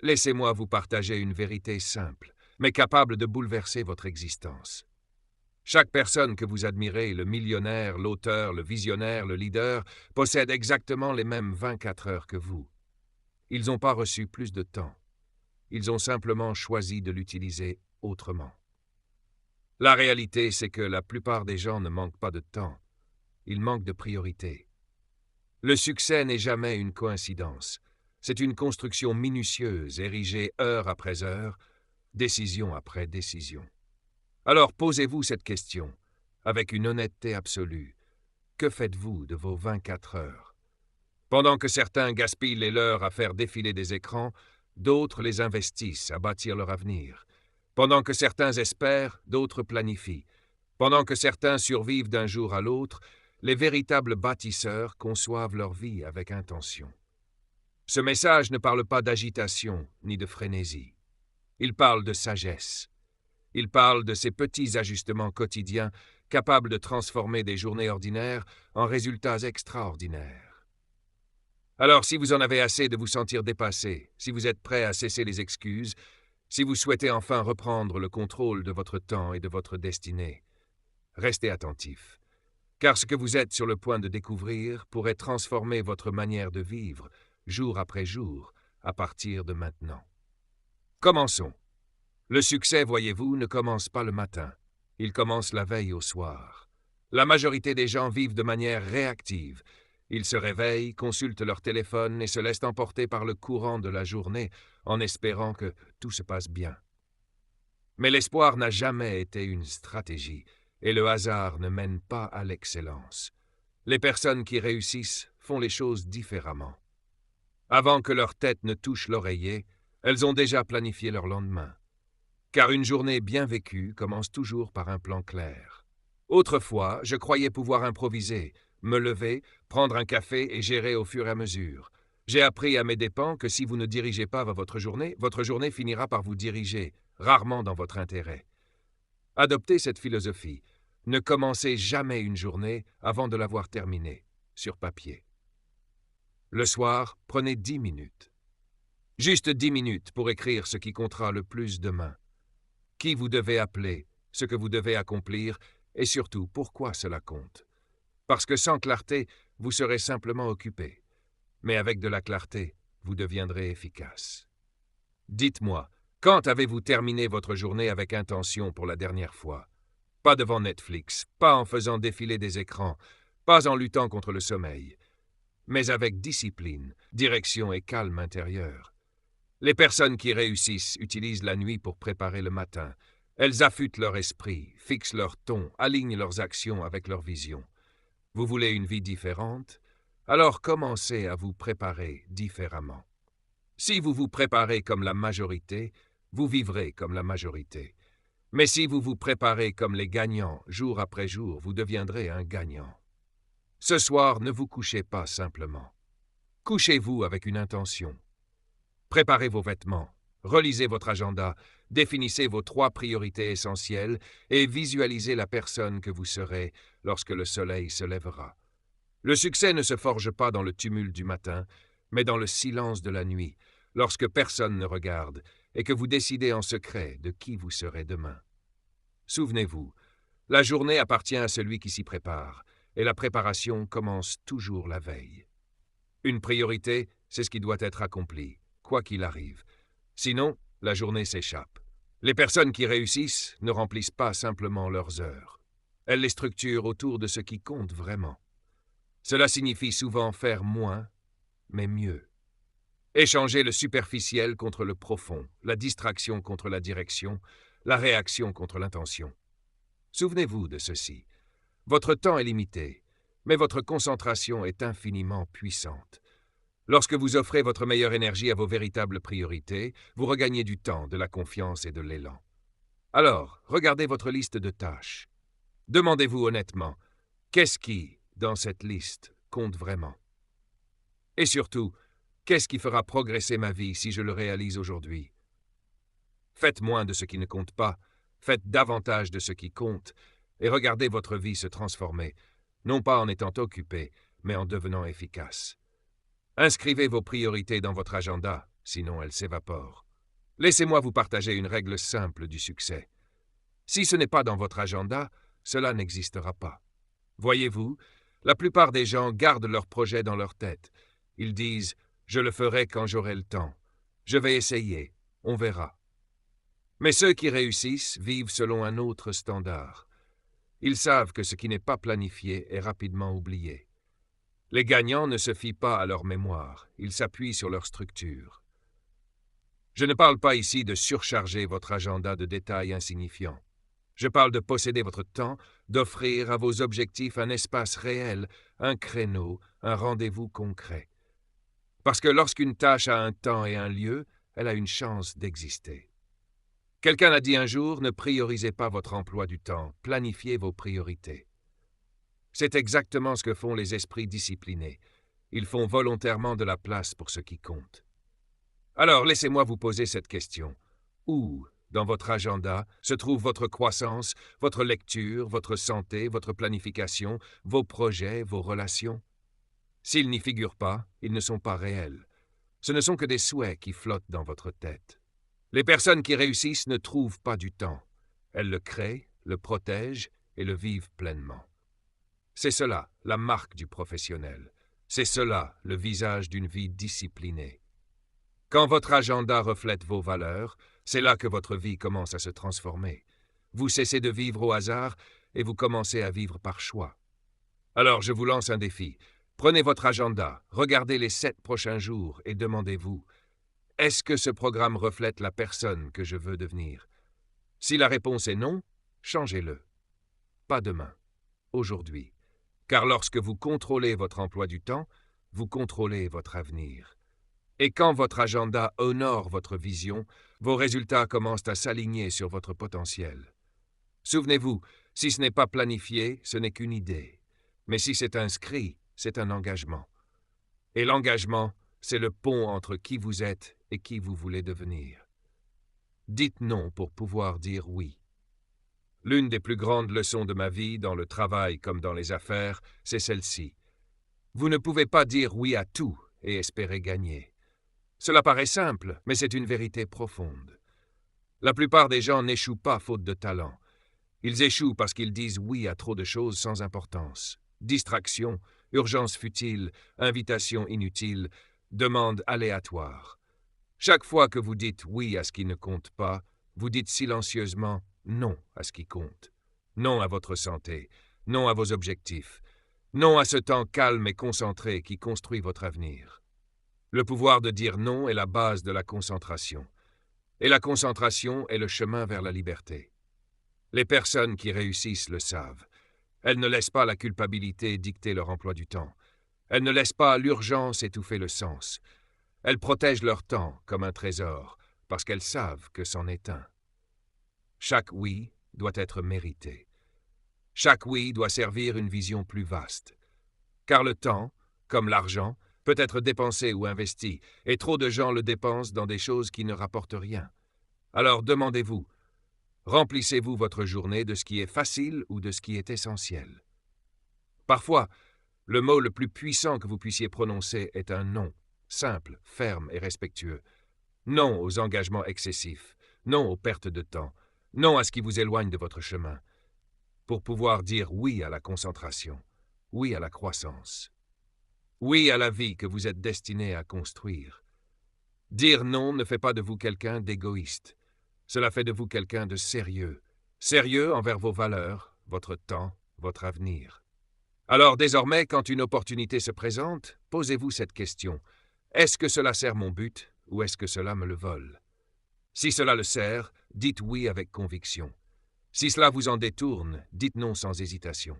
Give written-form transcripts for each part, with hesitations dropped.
Laissez-moi vous partager une vérité simple, mais capable de bouleverser votre existence. Chaque personne que vous admirez, le millionnaire, l'auteur, le visionnaire, le leader, possède exactement les mêmes 24 heures que vous. Ils n'ont pas reçu plus de temps. Ils ont simplement choisi de l'utiliser autrement. La réalité, c'est que la plupart des gens ne manquent pas de temps. Ils manquent de priorité. Le succès n'est jamais une coïncidence. C'est une construction minutieuse, érigée heure après heure, décision après décision. Alors posez-vous cette question, avec une honnêteté absolue. Que faites-vous de vos 24 heures? Pendant que certains gaspillent les leurs à faire défiler des écrans, d'autres les investissent à bâtir leur avenir. Pendant que certains espèrent, d'autres planifient. Pendant que certains survivent d'un jour à l'autre, les véritables bâtisseurs conçoivent leur vie avec intention. Ce message ne parle pas d'agitation ni de frénésie. Il parle de sagesse. Il parle de ces petits ajustements quotidiens capables de transformer des journées ordinaires en résultats extraordinaires. Alors, si vous en avez assez de vous sentir dépassé, si vous êtes prêt à cesser les excuses, si vous souhaitez enfin reprendre le contrôle de votre temps et de votre destinée, restez attentif, car ce que vous êtes sur le point de découvrir pourrait transformer votre manière de vivre, jour après jour, à partir de maintenant. Commençons. Le succès, voyez-vous, ne commence pas le matin. Il commence la veille au soir. La majorité des gens vivent de manière réactive. Ils se réveillent, consultent leur téléphone et se laissent emporter par le courant de la journée en espérant que tout se passe bien. Mais l'espoir n'a jamais été une stratégie et le hasard ne mène pas à l'excellence. Les personnes qui réussissent font les choses différemment. Avant que leur tête ne touche l'oreiller, elles ont déjà planifié leur lendemain. Car une journée bien vécue commence toujours par un plan clair. Autrefois, je croyais pouvoir improviser, me lever, prendre un café et gérer au fur et à mesure. J'ai appris à mes dépens que si vous ne dirigez pas votre journée finira par vous diriger, rarement dans votre intérêt. Adoptez cette philosophie. Ne commencez jamais une journée avant de l'avoir terminée, sur papier. Le soir, prenez 10 minutes. Juste 10 minutes pour écrire ce qui comptera le plus demain. Qui vous devez appeler, ce que vous devez accomplir, et surtout pourquoi cela compte. Parce que sans clarté, vous serez simplement occupé. Mais avec de la clarté, vous deviendrez efficace. Dites-moi, quand avez-vous terminé votre journée avec intention pour la dernière fois? Pas devant Netflix, pas en faisant défiler des écrans, pas en luttant contre le sommeil, mais avec discipline, direction et calme intérieur. Les personnes qui réussissent utilisent la nuit pour préparer le matin. Elles affûtent leur esprit, fixent leur ton, alignent leurs actions avec leur vision. Vous voulez une vie différente? Alors commencez à vous préparer différemment. Si vous vous préparez comme la majorité, vous vivrez comme la majorité. Mais si vous vous préparez comme les gagnants, jour après jour, vous deviendrez un gagnant. Ce soir, ne vous couchez pas simplement. Couchez-vous avec une intention. Préparez vos vêtements, relisez votre agenda, définissez vos 3 priorités essentielles et visualisez la personne que vous serez lorsque le soleil se lèvera. Le succès ne se forge pas dans le tumulte du matin, mais dans le silence de la nuit, lorsque personne ne regarde et que vous décidez en secret de qui vous serez demain. Souvenez-vous, la journée appartient à celui qui s'y prépare, et la préparation commence toujours la veille. Une priorité, c'est ce qui doit être accompli, quoi qu'il arrive. Sinon, la journée s'échappe. Les personnes qui réussissent ne remplissent pas simplement leurs heures. Elles les structurent autour de ce qui compte vraiment. Cela signifie souvent faire moins, mais mieux. Échanger le superficiel contre le profond, la distraction contre la direction, la réaction contre l'intention. Souvenez-vous de ceci. Votre temps est limité, mais votre concentration est infiniment puissante. Lorsque vous offrez votre meilleure énergie à vos véritables priorités, vous regagnez du temps, de la confiance et de l'élan. Alors, regardez votre liste de tâches. Demandez-vous honnêtement, qu'est-ce qui, dans cette liste, compte vraiment? Et surtout, qu'est-ce qui fera progresser ma vie si je le réalise aujourd'hui? Faites moins de ce qui ne compte pas, faites davantage de ce qui compte, et regardez votre vie se transformer, non pas en étant occupé, mais en devenant efficace. Inscrivez vos priorités dans votre agenda, sinon elle s'évapore. Laissez-moi vous partager une règle simple du succès. Si ce n'est pas dans votre agenda, cela n'existera pas. Voyez-vous, la plupart des gens gardent leurs projets dans leur tête. Ils disent « je le ferai quand j'aurai le temps »,« je vais essayer, on verra ». Mais ceux qui réussissent vivent selon un autre standard. Ils savent que ce qui n'est pas planifié est rapidement oublié. Les gagnants ne se fient pas à leur mémoire, ils s'appuient sur leur structure. Je ne parle pas ici de surcharger votre agenda de détails insignifiants. Je parle de posséder votre temps, d'offrir à vos objectifs un espace réel, un créneau, un rendez-vous concret. Parce que lorsqu'une tâche a un temps et un lieu, elle a une chance d'exister. Quelqu'un a dit un jour, ne priorisez pas votre emploi du temps, planifiez vos priorités. C'est exactement ce que font les esprits disciplinés. Ils font volontairement de la place pour ce qui compte. Alors, laissez-moi vous poser cette question. Où, dans votre agenda, se trouve votre croissance, votre lecture, votre santé, votre planification, vos projets, vos relations? S'ils n'y figurent pas, ils ne sont pas réels. Ce ne sont que des souhaits qui flottent dans votre tête. Les personnes qui réussissent ne trouvent pas du temps. Elles le créent, le protègent et le vivent pleinement. C'est cela, la marque du professionnel. C'est cela, le visage d'une vie disciplinée. Quand votre agenda reflète vos valeurs, c'est là que votre vie commence à se transformer. Vous cessez de vivre au hasard et vous commencez à vivre par choix. Alors je vous lance un défi. Prenez votre agenda, regardez les 7 prochains jours et demandez-vous, est-ce que ce programme reflète la personne que je veux devenir? Si la réponse est non, changez-le. Pas demain, aujourd'hui. Car lorsque vous contrôlez votre emploi du temps, vous contrôlez votre avenir. Et quand votre agenda honore votre vision, vos résultats commencent à s'aligner sur votre potentiel. Souvenez-vous, si ce n'est pas planifié, ce n'est qu'une idée. Mais si c'est inscrit, c'est un engagement. Et l'engagement, c'est le pont entre qui vous êtes et qui vous voulez devenir. Dites non pour pouvoir dire oui. L'une des plus grandes leçons de ma vie, dans le travail comme dans les affaires, c'est celle-ci. Vous ne pouvez pas dire oui à tout et espérer gagner. Cela paraît simple, mais c'est une vérité profonde. La plupart des gens n'échouent pas faute de talent. Ils échouent parce qu'ils disent oui à trop de choses sans importance. Distraction, urgence futile, invitation inutile, demande aléatoire. Chaque fois que vous dites oui à ce qui ne compte pas, vous dites silencieusement non à ce qui compte. Non à votre santé, non à vos objectifs, non à ce temps calme et concentré qui construit votre avenir. Le pouvoir de dire non est la base de la concentration. Et la concentration est le chemin vers la liberté. Les personnes qui réussissent le savent. Elles ne laissent pas la culpabilité dicter leur emploi du temps. Elles ne laissent pas l'urgence étouffer le sens. Elles protègent leur temps comme un trésor, parce qu'elles savent que c'en est un. Chaque oui doit être mérité. Chaque oui doit servir une vision plus vaste. Car le temps, comme l'argent, peut être dépensé ou investi, et trop de gens le dépensent dans des choses qui ne rapportent rien. Alors demandez-vous, remplissez-vous votre journée de ce qui est facile ou de ce qui est essentiel? Parfois, le mot le plus puissant que vous puissiez prononcer est un non, simple, ferme et respectueux. Non aux engagements excessifs, non aux pertes de temps, non à ce qui vous éloigne de votre chemin, pour pouvoir dire oui à la concentration, oui à la croissance, oui à la vie que vous êtes destiné à construire. Dire non ne fait pas de vous quelqu'un d'égoïste. Cela fait de vous quelqu'un de sérieux. Sérieux envers vos valeurs, votre temps, votre avenir. Alors désormais, quand une opportunité se présente, posez-vous cette question. Est-ce que cela sert mon but ou est-ce que cela me le vole? Si cela le sert, dites oui avec conviction. Si cela vous en détourne, dites non sans hésitation.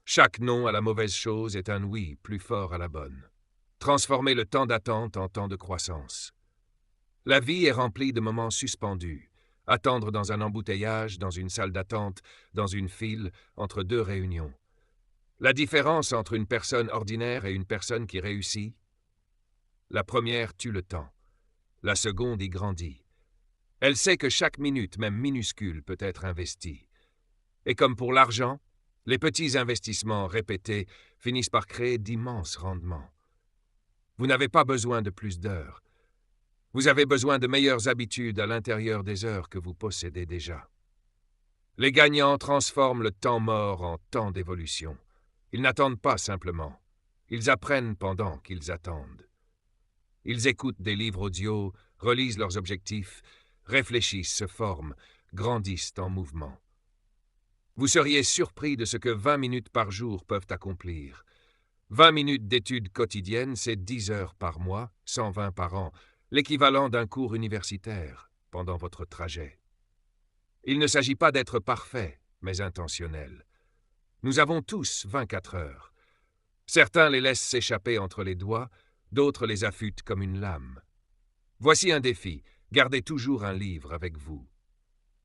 Chaque non à la mauvaise chose est un oui plus fort à la bonne. Transformez le temps d'attente en temps de croissance. La vie est remplie de moments suspendus. Attendre dans un embouteillage, dans une salle d'attente, dans une file, entre 2 réunions. La différence entre une personne ordinaire et une personne qui réussit? La première tue le temps. La seconde y grandit. Elle sait que chaque minute, même minuscule, peut être investie. Et comme pour l'argent, les petits investissements répétés finissent par créer d'immenses rendements. Vous n'avez pas besoin de plus d'heures. Vous avez besoin de meilleures habitudes à l'intérieur des heures que vous possédez déjà. Les gagnants transforment le temps mort en temps d'évolution. Ils n'attendent pas simplement. Ils apprennent pendant qu'ils attendent. Ils écoutent des livres audio, relisent leurs objectifs, réfléchissent, se forment, grandissent en mouvement. Vous seriez surpris de ce que 20 minutes par jour peuvent accomplir. 20 minutes d'études quotidiennes, c'est 10 heures par mois, 120 par an, l'équivalent d'un cours universitaire pendant votre trajet. Il ne s'agit pas d'être parfait, mais intentionnel. Nous avons tous 24 heures. Certains les laissent s'échapper entre les doigts, d'autres les affûtent comme une lame. Voici un défi, gardez toujours un livre avec vous.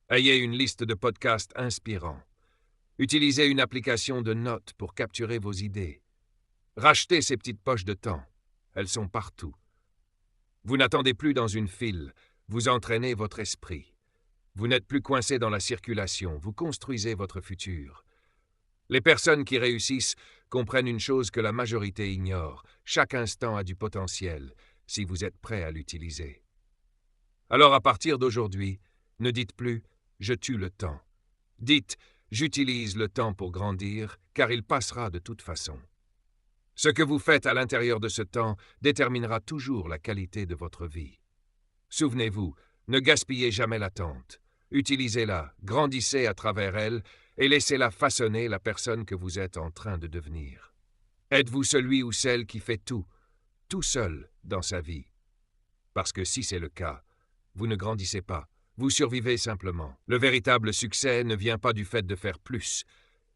Ayez une liste de podcasts inspirants. Utilisez une application de notes pour capturer vos idées. Rachetez ces petites poches de temps. Elles sont partout. Vous n'attendez plus dans une file, vous entraînez votre esprit. Vous n'êtes plus coincé dans la circulation, vous construisez votre futur. Les personnes qui réussissent comprennent une chose que la majorité ignore. Chaque instant a du potentiel, si vous êtes prêt à l'utiliser. Alors à partir d'aujourd'hui, ne dites plus « je tue le temps ». Dites « j'utilise le temps pour grandir, car il passera de toute façon ». Ce que vous faites à l'intérieur de ce temps déterminera toujours la qualité de votre vie. Souvenez-vous, ne gaspillez jamais l'attente. Utilisez-la, grandissez à travers elle et laissez-la façonner la personne que vous êtes en train de devenir. Êtes-vous celui ou celle qui fait tout seul dans sa vie? Parce que si c'est le cas, vous ne grandissez pas, vous survivez simplement. Le véritable succès ne vient pas du fait de faire plus,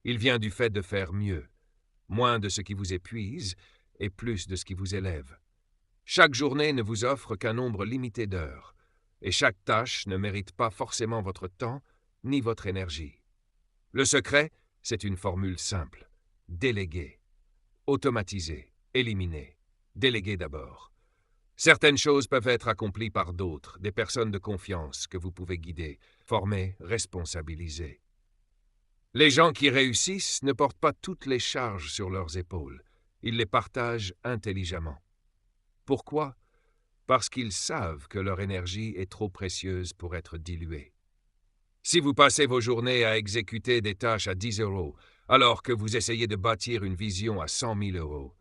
il vient du fait de faire mieux. Moins de ce qui vous épuise et plus de ce qui vous élève. Chaque journée ne vous offre qu'un nombre limité d'heures, et chaque tâche ne mérite pas forcément votre temps ni votre énergie. Le secret, c'est une formule simple. Déléguer, automatiser, éliminer. Déléguer d'abord. Certaines choses peuvent être accomplies par d'autres, des personnes de confiance que vous pouvez guider, former, responsabiliser. Les gens qui réussissent ne portent pas toutes les charges sur leurs épaules. Ils les partagent intelligemment. Pourquoi? Parce qu'ils savent que leur énergie est trop précieuse pour être diluée. Si vous passez vos journées à exécuter des tâches à 10 euros, alors que vous essayez de bâtir une vision à 100 000 euros,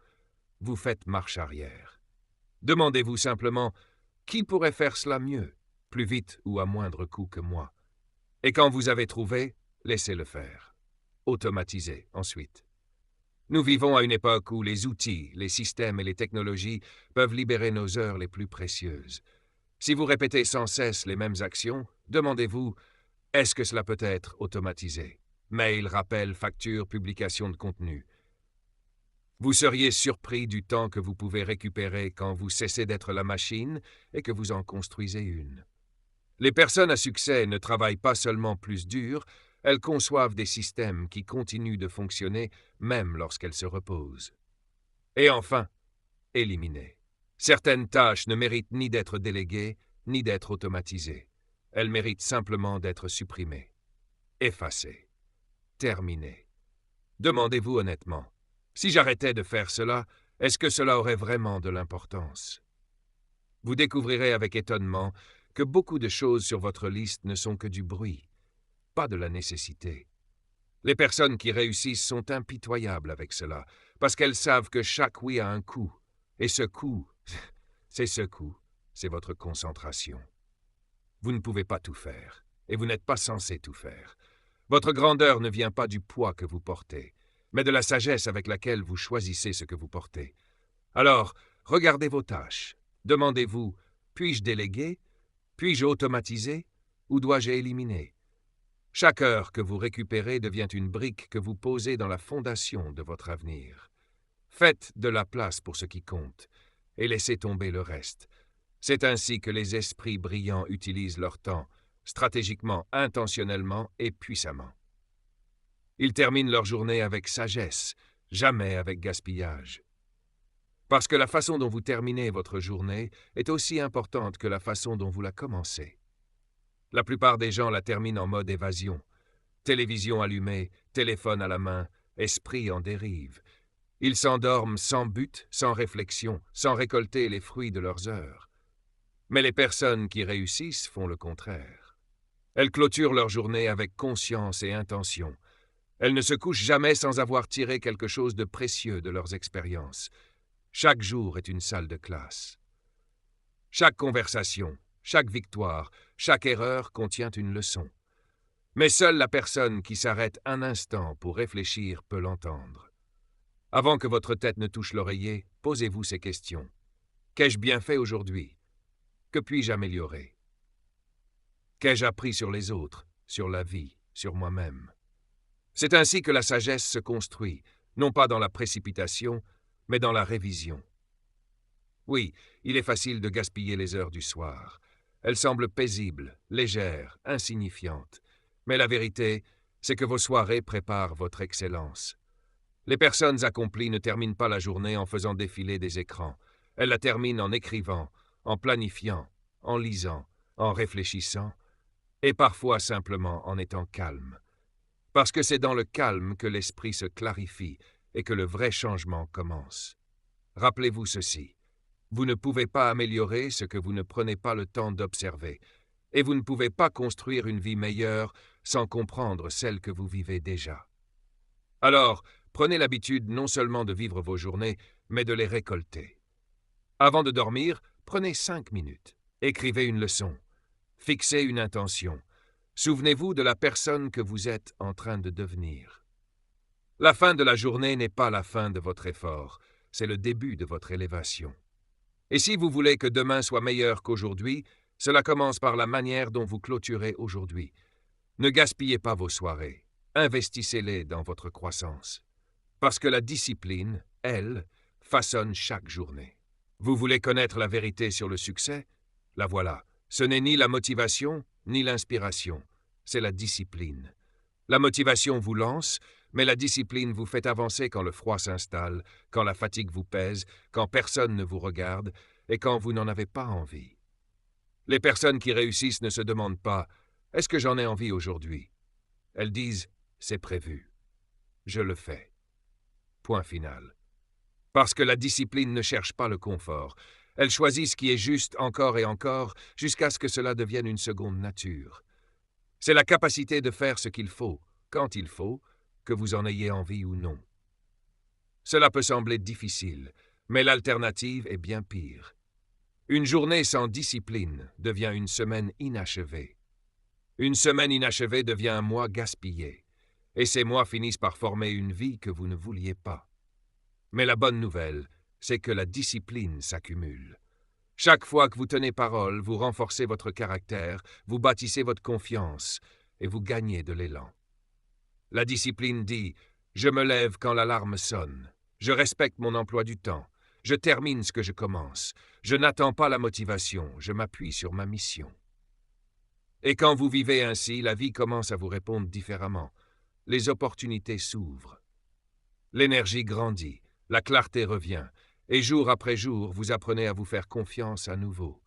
vous faites marche arrière. Demandez-vous simplement, qui pourrait faire cela mieux, plus vite ou à moindre coût que moi? Et quand vous avez trouvé, laissez-le faire. Automatisez ensuite. Nous vivons à une époque où les outils, les systèmes et les technologies peuvent libérer nos heures les plus précieuses. Si vous répétez sans cesse les mêmes actions, demandez-vous, est-ce que cela peut être automatisé? Mail, rappel, facture, publication de contenu. Vous seriez surpris du temps que vous pouvez récupérer quand vous cessez d'être la machine et que vous en construisez une. Les personnes à succès ne travaillent pas seulement plus dur, elles conçoivent des systèmes qui continuent de fonctionner même lorsqu'elles se reposent. Et enfin, éliminer. Certaines tâches ne méritent ni d'être déléguées, ni d'être automatisées. Elles méritent simplement d'être supprimées, effacées, terminées. Demandez-vous honnêtement, si j'arrêtais de faire cela, est-ce que cela aurait vraiment de l'importance? Vous découvrirez avec étonnement que beaucoup de choses sur votre liste ne sont que du bruit, pas de la nécessité. Les personnes qui réussissent sont impitoyables avec cela, parce qu'elles savent que chaque oui a un coût. Et ce coût, c'est votre concentration. Vous ne pouvez pas tout faire, et vous n'êtes pas censé tout faire. Votre grandeur ne vient pas du poids que vous portez, mais de la sagesse avec laquelle vous choisissez ce que vous portez. Alors, regardez vos tâches. Demandez-vous, puis-je déléguer? Puis-je automatiser? Ou dois-je éliminer? Chaque heure que vous récupérez devient une brique que vous posez dans la fondation de votre avenir. Faites de la place pour ce qui compte, et laissez tomber le reste. C'est ainsi que les esprits brillants utilisent leur temps, stratégiquement, intentionnellement et puissamment. Ils terminent leur journée avec sagesse, jamais avec gaspillage. Parce que la façon dont vous terminez votre journée est aussi importante que la façon dont vous la commencez. La plupart des gens la terminent en mode évasion. Télévision allumée, téléphone à la main, esprit en dérive. Ils s'endorment sans but, sans réflexion, sans récolter les fruits de leurs heures. Mais les personnes qui réussissent font le contraire. Elles clôturent leur journée avec conscience et intention. Elles ne se couchent jamais sans avoir tiré quelque chose de précieux de leurs expériences. Chaque jour est une salle de classe. Chaque conversation, chaque victoire, chaque erreur contient une leçon. Mais seule la personne qui s'arrête un instant pour réfléchir peut l'entendre. Avant que votre tête ne touche l'oreiller, posez-vous ces questions. Qu'ai-je bien fait aujourd'hui? Que puis-je améliorer? Qu'ai-je appris sur les autres, sur la vie, sur moi-même? C'est ainsi que la sagesse se construit, non pas dans la précipitation, mais dans la révision. Oui, il est facile de gaspiller les heures du soir. Elles semblent paisibles, légères, insignifiantes. Mais la vérité, c'est que vos soirées préparent votre excellence. Les personnes accomplies ne terminent pas la journée en faisant défiler des écrans. Elles la terminent en écrivant, en planifiant, en lisant, en réfléchissant, et parfois simplement en étant calme. Parce que c'est dans le calme que l'esprit se clarifie et que le vrai changement commence. Rappelez-vous ceci. Vous ne pouvez pas améliorer ce que vous ne prenez pas le temps d'observer, et vous ne pouvez pas construire une vie meilleure sans comprendre celle que vous vivez déjà. Alors, prenez l'habitude non seulement de vivre vos journées, mais de les récolter. Avant de dormir, prenez 5 minutes. Écrivez une leçon. Fixez une intention. Souvenez-vous de la personne que vous êtes en train de devenir. La fin de la journée n'est pas la fin de votre effort, c'est le début de votre élévation. Et si vous voulez que demain soit meilleur qu'aujourd'hui, cela commence par la manière dont vous clôturez aujourd'hui. Ne gaspillez pas vos soirées, investissez-les dans votre croissance. Parce que la discipline, elle, façonne chaque journée. Vous voulez connaître la vérité sur le succès? La voilà. Ce n'est ni la motivation, ni l'inspiration. C'est la discipline. La motivation vous lance, mais la discipline vous fait avancer quand le froid s'installe, quand la fatigue vous pèse, quand personne ne vous regarde et quand vous n'en avez pas envie. Les personnes qui réussissent ne se demandent pas « Est-ce que j'en ai envie aujourd'hui ?» Elles disent « C'est prévu. Je le fais. » Point final. Parce que la discipline ne cherche pas le confort. Elle choisit ce qui est juste encore et encore jusqu'à ce que cela devienne une seconde nature. C'est la capacité de faire ce qu'il faut, quand il faut, que vous en ayez envie ou non. Cela peut sembler difficile, mais l'alternative est bien pire. Une journée sans discipline devient une semaine inachevée. Une semaine inachevée devient un mois gaspillé, et ces mois finissent par former une vie que vous ne vouliez pas. Mais la bonne nouvelle, c'est que la discipline s'accumule. Chaque fois que vous tenez parole, vous renforcez votre caractère, vous bâtissez votre confiance et vous gagnez de l'élan. La discipline dit « Je me lève quand l'alarme sonne. Je respecte mon emploi du temps. Je termine ce que je commence. Je n'attends pas la motivation. Je m'appuie sur ma mission. » Et quand vous vivez ainsi, la vie commence à vous répondre différemment. Les opportunités s'ouvrent. L'énergie grandit, la clarté revient. Et jour après jour, vous apprenez à vous faire confiance à nouveau.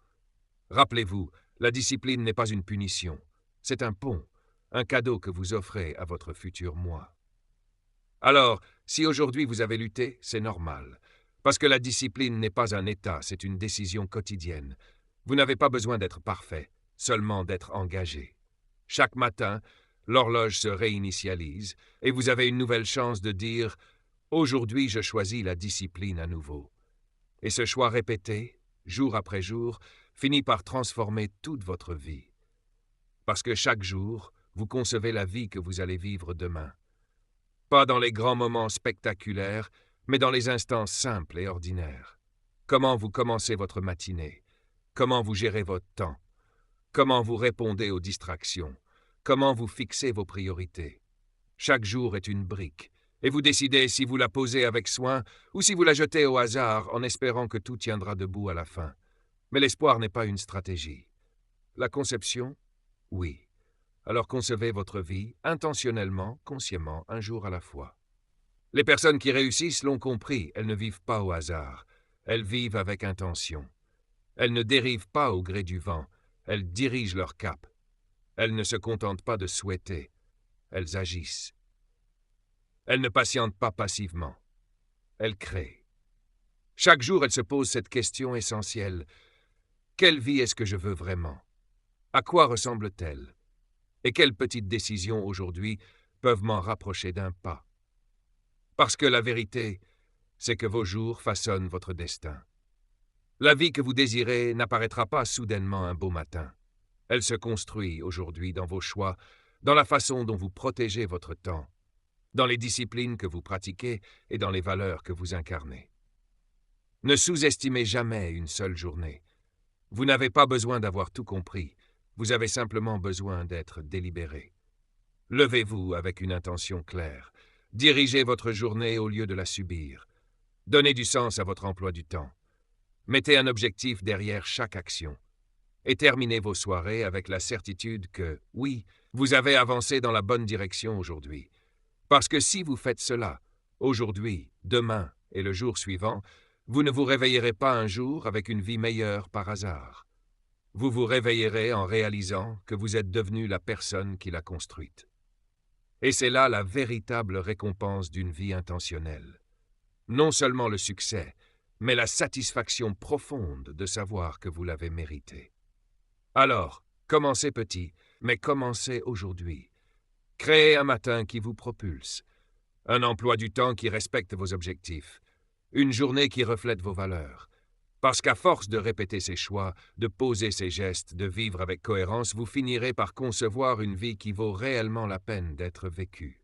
Rappelez-vous, la discipline n'est pas une punition. C'est un pont, un cadeau que vous offrez à votre futur moi. Alors, si aujourd'hui vous avez lutté, c'est normal. Parce que la discipline n'est pas un état, c'est une décision quotidienne. Vous n'avez pas besoin d'être parfait, seulement d'être engagé. Chaque matin, l'horloge se réinitialise et vous avez une nouvelle chance de dire « Aujourd'hui, je choisis la discipline à nouveau. » Et ce choix répété, jour après jour, finit par transformer toute votre vie. Parce que chaque jour, vous concevez la vie que vous allez vivre demain. Pas dans les grands moments spectaculaires, mais dans les instants simples et ordinaires. Comment vous commencez votre matinée? Comment vous gérez votre temps? Comment vous répondez aux distractions? Comment vous fixez vos priorités? Chaque jour est une brique. Et vous décidez si vous la posez avec soin ou si vous la jetez au hasard en espérant que tout tiendra debout à la fin. Mais l'espoir n'est pas une stratégie. La conception? Oui. Alors concevez votre vie, intentionnellement, consciemment, un jour à la fois. Les personnes qui réussissent l'ont compris, elles ne vivent pas au hasard. Elles vivent avec intention. Elles ne dérivent pas au gré du vent, elles dirigent leur cap. Elles ne se contentent pas de souhaiter, elles agissent. Elles ne patientent pas passivement. Elles créent. Chaque jour, elles se posent cette question essentielle. Quelle vie est-ce que je veux vraiment? À quoi ressemble-t-elle? Et quelles petites décisions aujourd'hui peuvent m'en rapprocher d'un pas? Parce que la vérité, c'est que vos jours façonnent votre destin. La vie que vous désirez n'apparaîtra pas soudainement un beau matin. Elle se construit aujourd'hui dans vos choix, dans la façon dont vous protégez votre temps, dans les disciplines que vous pratiquez et dans les valeurs que vous incarnez. Ne sous-estimez jamais une seule journée. Vous n'avez pas besoin d'avoir tout compris, vous avez simplement besoin d'être délibéré. Levez-vous avec une intention claire. Dirigez votre journée au lieu de la subir. Donnez du sens à votre emploi du temps. Mettez un objectif derrière chaque action. Et terminez vos soirées avec la certitude que, oui, vous avez avancé dans la bonne direction aujourd'hui. Parce que si vous faites cela, aujourd'hui, demain et le jour suivant, vous ne vous réveillerez pas un jour avec une vie meilleure par hasard. Vous vous réveillerez en réalisant que vous êtes devenu la personne qui l'a construite. Et c'est là la véritable récompense d'une vie intentionnelle. Non seulement le succès, mais la satisfaction profonde de savoir que vous l'avez mérité. Alors, commencez petit, mais commencez aujourd'hui. Créez un matin qui vous propulse, un emploi du temps qui respecte vos objectifs, une journée qui reflète vos valeurs. Parce qu'à force de répéter ces choix, de poser ces gestes, de vivre avec cohérence, vous finirez par concevoir une vie qui vaut réellement la peine d'être vécue.